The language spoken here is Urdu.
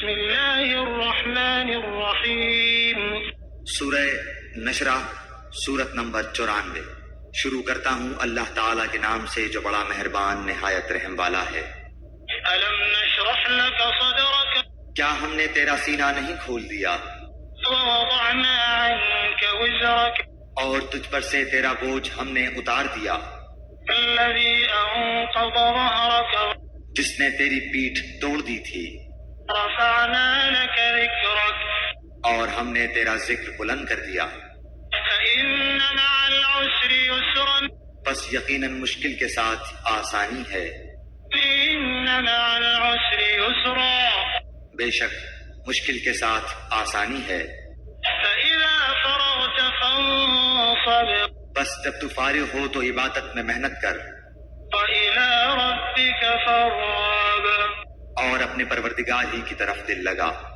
بسم اللہ الرحمن الرحیم۔ سورہ نشرہ سورت نمبر 94۔ شروع کرتا ہوں اللہ تعالیٰ کے نام سے جو بڑا مہربان نہایت رحم والا ہے۔ الم نشرح لك صدرك کیا ہم نے تیرا سینہ نہیں کھول دیا ووضعنا عنك وزرك اور تجھ پر سے تیرا بوجھ ہم نے اتار دیا، الذي أنقض ظهرك جس نے تیری پیٹھ توڑ دی تھی، رفعنا لك ذكرك اور ہم نے تیرا ذکر بلند کر دیا۔ فإن مع العسر يسرا بس یقیناً مشکل کے ساتھ آسانی ہے، إن مع العسر يسرا بے شک مشکل کے ساتھ آسانی ہے۔ فإذا فرغت فانصب بس جب تو فارغ ہو تو عبادت میں محنت کر، وإلى ربك فارغب اور اپنے پروردگار ہی کی طرف دل لگا۔